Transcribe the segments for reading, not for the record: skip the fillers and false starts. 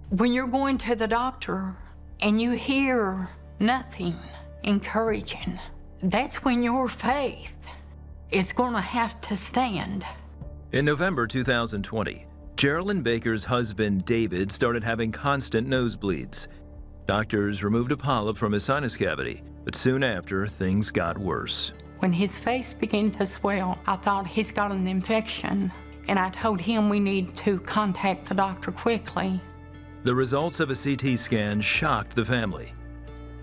When you're going to the doctor and you hear nothing encouraging, that's when your faith is going to have to stand. In November 2020, Jerilyn Baker's husband, David, started having constant nosebleeds. Doctors removed a polyp from his sinus cavity, but soon after, things got worse. When his face began to swell, I thought he's got an infection, and I told him we need to contact the doctor quickly. The results of a CT scan shocked the family.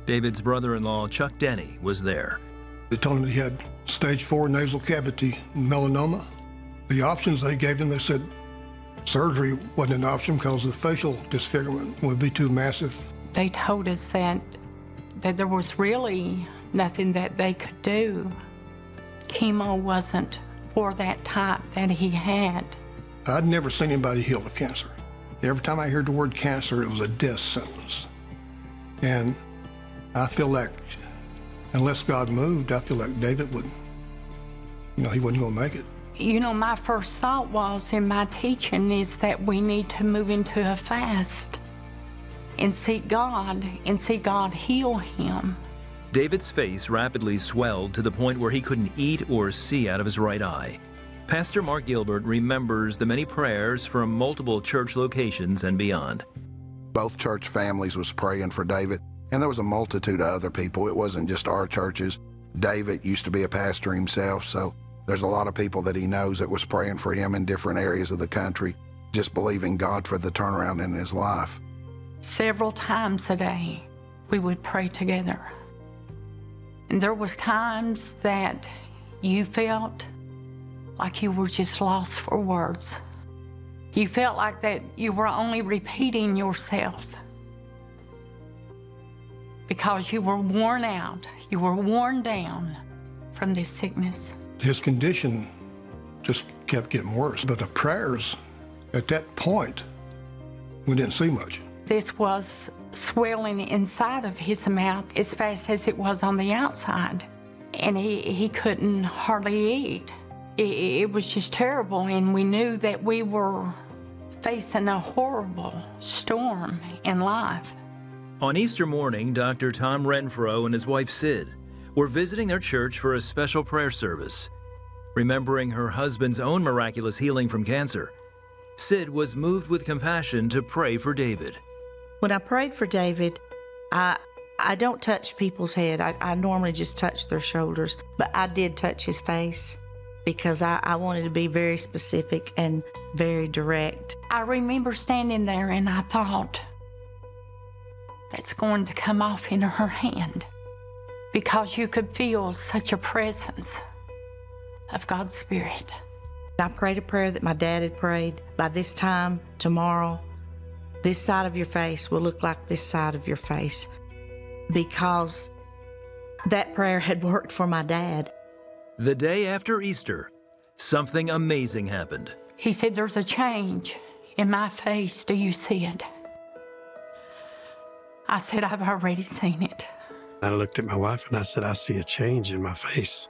David's brother-in-law, Chuck Denny, was there. They told him he had stage 4 nasal cavity melanoma. The options they gave him, they said surgery wasn't an option because the facial disfigurement would be too massive. They told us that there was really nothing that they could do. Chemo wasn't for that type that he had. I'd never seen anybody healed of cancer. Every time I heard the word cancer, it was a death sentence. And I feel like, unless God moved, I feel like David would, he wasn't going to make it. My first thought was in my teaching is that we need to move into a fast and seek God heal him. David's face rapidly swelled to the point where he couldn't eat or see out of his right eye. Pastor Mark Gilbert remembers the many prayers from multiple church locations and beyond. Both church families was praying for David, and there was a multitude of other people. It wasn't just our churches. David used to be a pastor himself, so there's a lot of people that he knows that was praying for him in different areas of the country, just believing God for the turnaround in his life. Several times a day, we would pray together. And there was times that you felt like you were just lost for words. You felt like that you were only repeating yourself because you were worn out, you were worn down from this sickness. His condition just kept getting worse, but the prayers at that point, we didn't see much. This was swelling inside of his mouth as fast as it was on the outside, and he couldn't hardly eat. It was just terrible, and we knew that we were facing a horrible storm in life. On Easter morning, Dr. Tom Renfro and his wife Sid were visiting their church for a special prayer service. Remembering her husband's own miraculous healing from cancer, Sid was moved with compassion to pray for David. When I prayed for David, I don't touch people's head. I normally just touch their shoulders, but I did touch his face because I wanted to be very specific and very direct. I remember standing there and I thought, it's going to come off in her hand, because you could feel such a presence of God's Spirit. I prayed a prayer that my dad had prayed. By this time tomorrow, this side of your face will look like this side of your face, because that prayer had worked for my dad. The day after Easter, something amazing happened. He said, there's a change in my face. Do you see it? I said, I've already seen it. I looked at my wife and I said, I see a change in my face.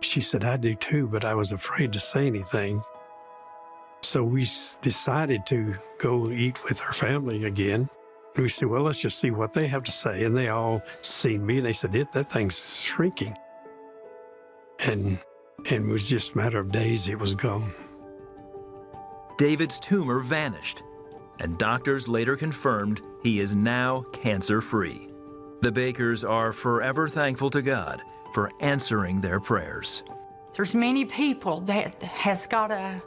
She said, I do too, but I was afraid to say anything. So we decided to go eat with her family again. And we said, well, let's just see what they have to say. And they all seen me and they said, that thing's shrinking. And it was just a matter of days, it was gone. David's tumor vanished, and doctors later confirmed he is now cancer-free. The Bakers are forever thankful to God for answering their prayers. There's many people that has got a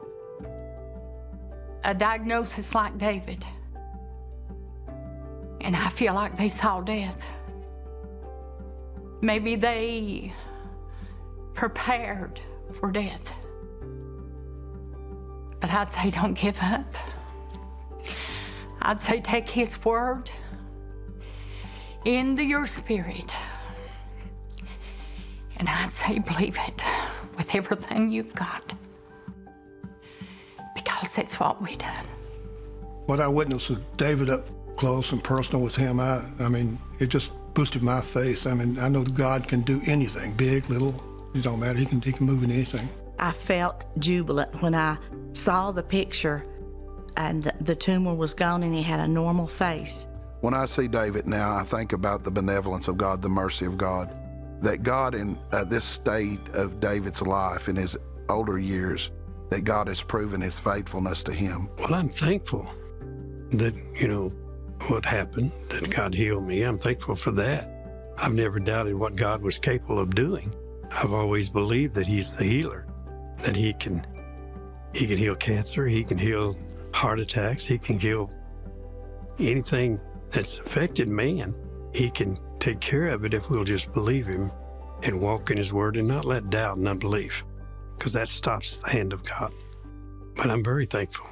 diagnosis like David, and I feel like they saw death. Maybe they prepared for death. But I'd say don't give up. I'd say take His word into your spirit. And I'd say believe it with everything you've got. Because that's what we done. What I witnessed with David up close and personal with him, I mean, it just boosted my faith. I mean, I know God can do anything, big, little, it don't matter. He can move in anything. I felt jubilant when I saw the picture and the tumor was gone and he had a normal face. When I see David now, I think about the benevolence of God, the mercy of God, that God in this state of David's life in his older years, that God has proven his faithfulness to him. Well, I'm thankful that, what happened, that God healed me. I'm thankful for that. I've never doubted what God was capable of doing. I've always believed that he's the healer, that he can heal cancer, he can heal heart attacks, he can heal anything that's affected man. He can take care of it if we'll just believe him and walk in his word and not let doubt and unbelief, because that stops the hand of God. But I'm very thankful.